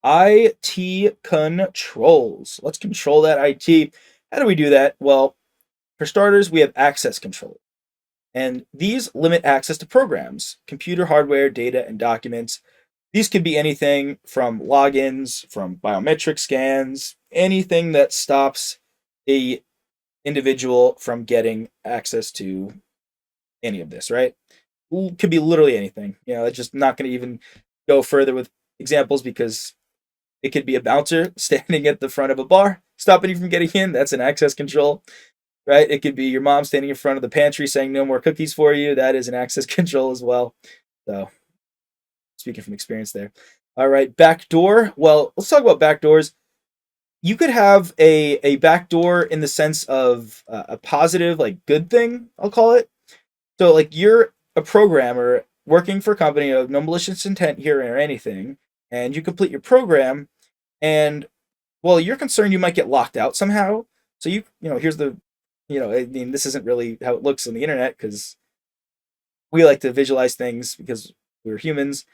IT controls. Let's control that IT. How do we do that? Well, for starters, we have access control. And these limit access to programs, computer hardware, data, and documents. These could be anything from logins, from biometric scans, anything that stops a individual from getting access to any of this, right? Could be literally anything. It's just not going to even go further with examples because it could be a bouncer standing at the front of a bar, stopping you from getting in. That's an access control, right? It could be your mom standing in front of the pantry saying no more cookies for you. That is an access control as well. So, speaking from experience there. All right, backdoor. Well, let's talk about backdoors. You could have a backdoor in the sense of a positive, like good thing, I'll call it. So, like, you're a programmer working for a company of no malicious intent here or anything, and you complete your program, and well, you're concerned you might get locked out somehow. So here's the, I mean, this isn't really how it looks on the internet because we like to visualize things because we're humans.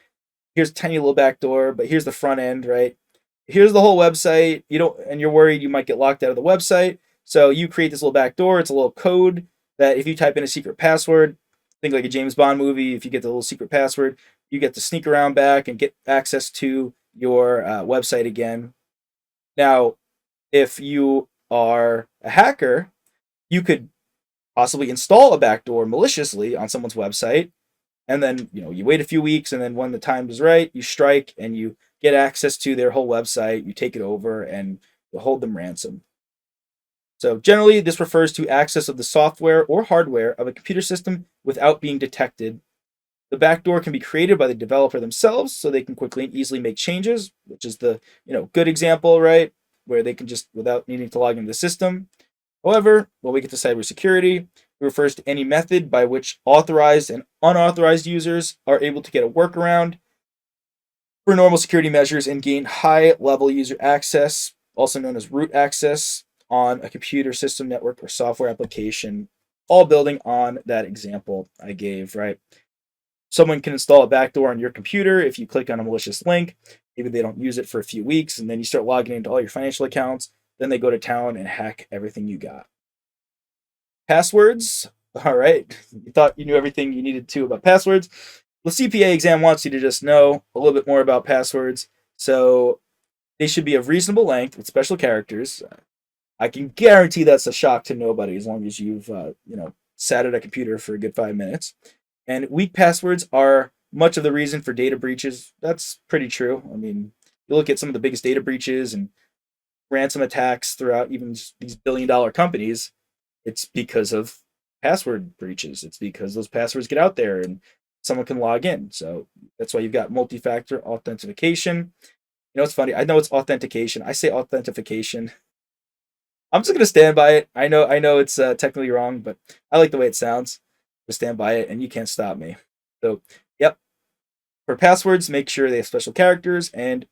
Here's a tiny little back door, but here's the front end, right? Here's the whole website. And you're worried you might get locked out of the website. So you create this little back door. It's a little code that if you type in a secret password, think like a James Bond movie, if you get the little secret password, you get to sneak around back and get access to your website again. Now, if you are a hacker, you could possibly install a backdoor maliciously on someone's website, and then you wait a few weeks, and then when the time is right, you strike and you get access to their whole website. You take it over and you hold them ransom. So generally, this refers to access of the software or hardware of a computer system without being detected. The backdoor can be created by the developer themselves, so they can quickly and easily make changes, which is the good example, right? Where they can just without needing to log into the system. However, when we get to cybersecurity, it refers to any method by which authorized and unauthorized users are able to get a workaround for normal security measures and gain high-level user access, also known as root access, on a computer system, network, or software application, all building on that example I gave, right? Someone can install a backdoor on your computer if you click on a malicious link. Maybe they don't use it for a few weeks, and then you start logging into all your financial accounts. Then they go to town and hack everything you got. Passwords. All right. You thought you knew everything you needed to about passwords. The CPA exam wants you to just know a little bit more about passwords. So they should be of reasonable length with special characters. I can guarantee that's a shock to nobody as long as you've sat at a computer for a good 5 minutes. And weak passwords are much of the reason for data breaches. That's pretty true. I mean, you look at some of the biggest data breaches and ransom attacks throughout even these billion-dollar companies, it's because of password breaches. It's because those passwords get out there and someone can log in. So that's why you've got multi-factor authentication. It's funny. I know it's authentication. I say authentication. I'm just gonna stand by it. I know it's technically wrong, but I like the way it sounds. Just stand by it, and you can't stop me. So, yep. For passwords, make sure they have special characters, and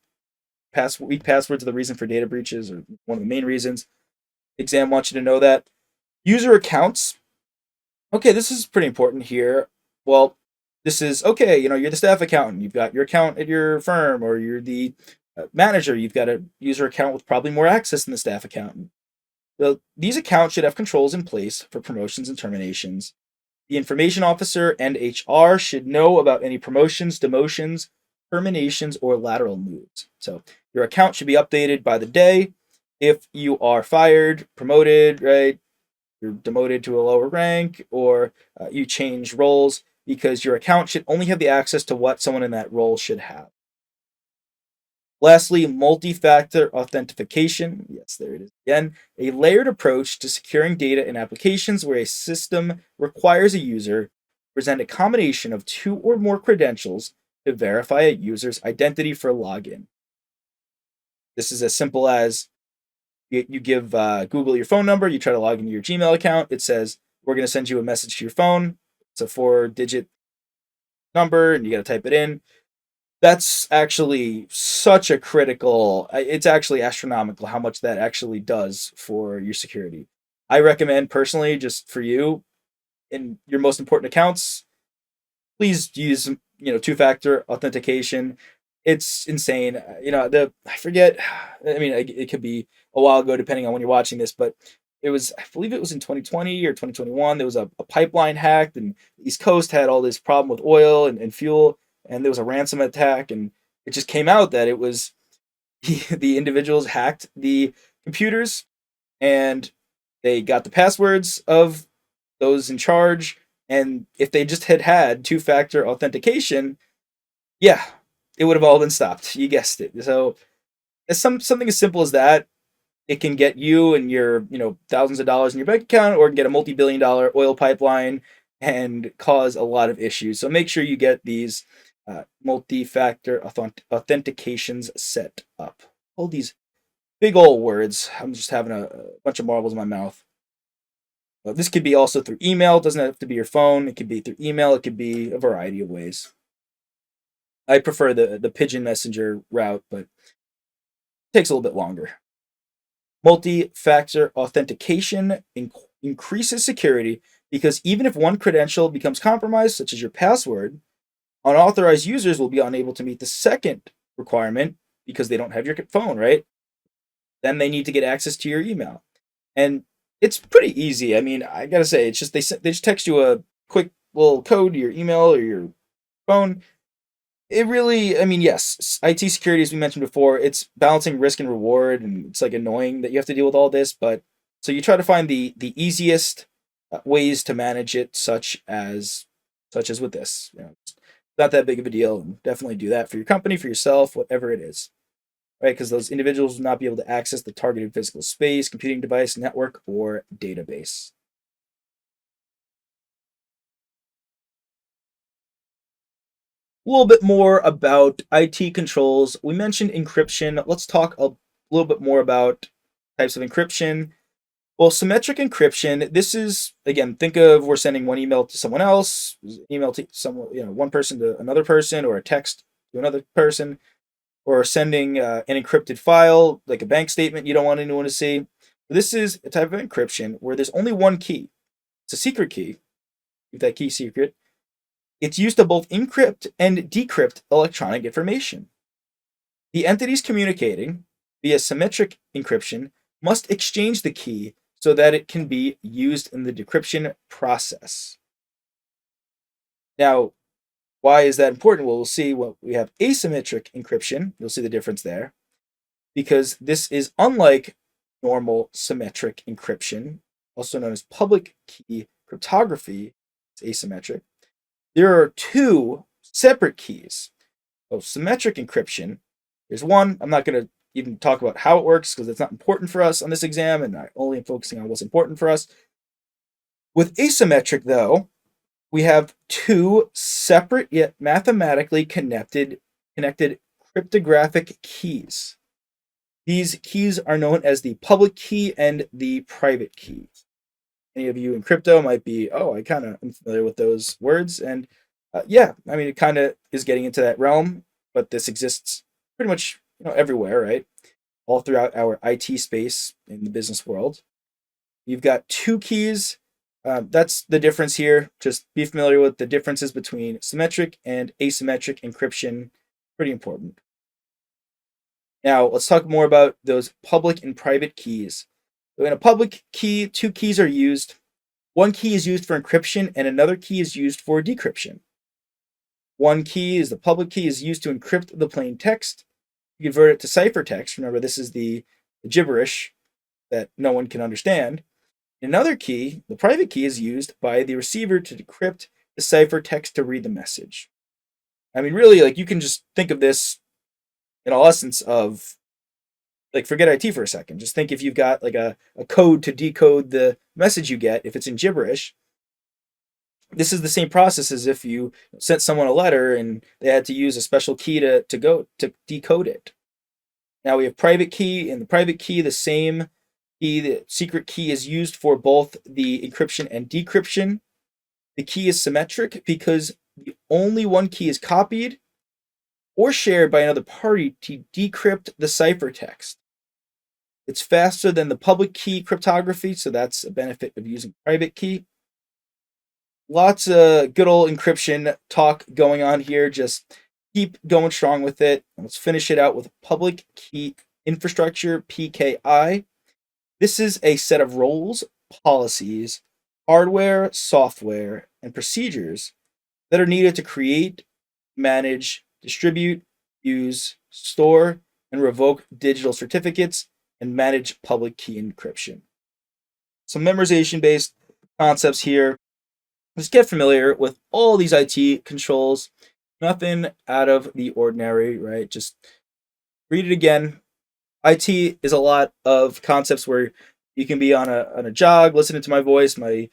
weak passwords are the reason for data breaches, or one of the main reasons. Exam wants you to know that. User accounts. Okay, this is pretty important here. Well, this is okay. You're the staff accountant. You've got your account at your firm, or you're the manager. You've got a user account with probably more access than the staff accountant. So these accounts should have controls in place for promotions and terminations. The information officer and HR should know about any promotions, demotions, terminations, or lateral moves. So your account should be updated by the day. If you are fired, promoted, right, you're demoted to a lower rank, or you change roles, because your account should only have the access to what someone in that role should have. Lastly, multi-factor authentication. Yes, there it is again. A layered approach to securing data in applications where a system requires a user to present a combination of 2 or more credentials to verify a user's identity for login. This is as simple as you give Google your phone number, you try to log into your Gmail account, it says, we're going to send you a message to your phone. It's a 4-digit number, and you got to type it in. That's actually such a critical, it's actually astronomical how much that actually does for your security. I recommend personally, just for you, in your most important accounts, please use, 2-factor authentication. It's insane. I forget. I mean, it could be a while ago, depending on when you're watching this, but I believe it was in 2020 or 2021. There was a pipeline hacked, and the East Coast had all this problem with oil and fuel, and there was a ransom attack, and it just came out that it was the individuals hacked the computers, and they got the passwords of those in charge. And if they just had two-factor authentication, yeah, it would have all been stopped. You guessed it. So it's something as simple as that. It can get you and your thousands of dollars in your bank account, or it can get a multi-billion-dollar oil pipeline and cause a lot of issues. So make sure you get these multi-factor authentications set up. All these big old words. I'm just having a bunch of marbles in my mouth. This could be also through email. It doesn't have to be your phone. It could be through email. It could be a variety of ways. I prefer the pigeon messenger route, but it takes a little bit longer. Multi-factor authentication increases security because even if one credential becomes compromised, such as your password, unauthorized users will be unable to meet the second requirement because they don't have your phone, right? Then they need to get access to your email. And it's pretty easy. I mean, I gotta say, it's just they just text you a quick little code to your email or your phone. It really, I mean, yes, IT security, as we mentioned before, it's balancing risk and reward, and it's like annoying that you have to deal with all this. But so you try to find the easiest ways to manage it, such as with this. It's not that big of a deal, and definitely do that for your company, for yourself, whatever it is, right? Because those individuals will not be able to access the targeted physical space, computing device, network, or database. A little bit more about IT controls. We mentioned encryption. Let's talk a little bit more about types of encryption. Well, symmetric encryption, this is, again, think of we're sending one email to someone else, email to someone, one person to another person, or a text to another person, or sending an encrypted file, like a bank statement you don't want anyone to see. This is a type of encryption where there's only one key. It's a secret key. Keep that key secret. It's used to both encrypt and decrypt electronic information. The entities communicating via symmetric encryption must exchange the key so that it can be used in the decryption process. Now, why is that important? Well, we'll see what we have asymmetric encryption. You'll see the difference there. Because this is unlike normal symmetric encryption, also known as public key cryptography. It's asymmetric. There are two separate keys. Symmetric encryption, there's one. I'm not going to even talk about how it works because it's not important for us on this exam, and I only am focusing on what's important for us. With asymmetric, though, we have two separate yet mathematically connected cryptographic keys. These keys are known as the public key and the private key. Any of you in crypto might be, oh, I kind of am familiar with those words. And yeah, I mean, it kind of is getting into that realm, but this exists pretty much everywhere, right? All throughout our IT space in the business world. You've got two keys. That's the difference here. Just be familiar with the differences between symmetric and asymmetric encryption. Pretty important. Now, let's talk more about those public and private keys. So in a public key, two keys are used. One key is used for encryption and another key is used for decryption. One key is the public key is used to encrypt the plain text. You convert it to ciphertext. Remember, this is the gibberish that no one can understand. Another key, the private key, is used by the receiver to decrypt the ciphertext to read the message. I mean, really, like you can just think of this in all essence of, like, forget IT for a second. Just think if you've got like a code to decode the message you get, if it's in gibberish, this is the same process as if you sent someone a letter and they had to use a special key to decode it. Now we have private key, and the private key, the same key, the secret key is used for both the encryption and decryption. The key is symmetric because the only one key is copied or shared by another party to decrypt the ciphertext. It's faster than the public key cryptography, so that's a benefit of using private key. Lots of good old encryption talk going on here. Just keep going strong with it. Let's finish it out with public key infrastructure, PKI. This is a set of roles, policies, hardware, software, and procedures that are needed to create, manage, distribute, use, store, and revoke digital certificates and manage public key encryption. Some memorization based concepts here. Just get familiar with all these IT controls. Nothing out of the ordinary, right? Just read it again. IT is a lot of concepts where you can be on a jog, listening to my voice, my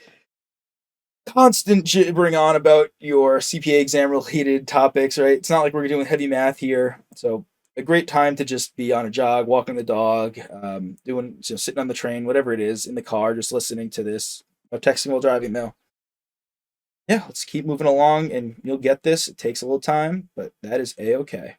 constant gibbering on about your CPA exam related topics, right? It's not like we're doing heavy math here. So a great time to just be on a jog, walking the dog, doing, sitting on the train, whatever it is, in the car, just listening to this. No texting while driving though. Yeah, let's keep moving along and you'll get this. It takes a little time, but that is a-okay.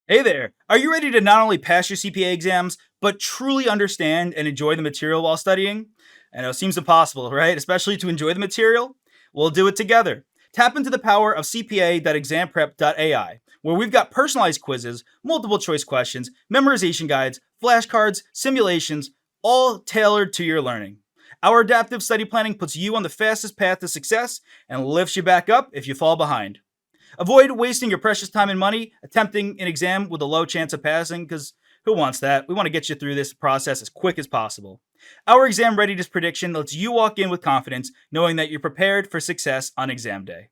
Hey there! Are you ready to not only pass your CPA exams, but truly understand and enjoy the material while studying? I know it seems impossible, right? Especially to enjoy the material? We'll do it together. Tap into the power of CPA.examprep.ai, where we've got personalized quizzes, multiple choice questions, memorization guides, flashcards, simulations, all tailored to your learning. Our adaptive study planning puts you on the fastest path to success and lifts you back up if you fall behind. Avoid wasting your precious time and money attempting an exam with a low chance of passing, because who wants that? We want to get you through this process as quick as possible. Our exam readiness prediction lets you walk in with confidence, knowing that you're prepared for success on exam day.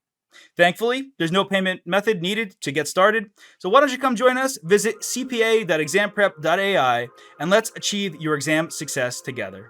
Thankfully, there's no payment method needed to get started, so why don't you come join us? Visit cpa.examprep.ai and let's achieve your exam success together.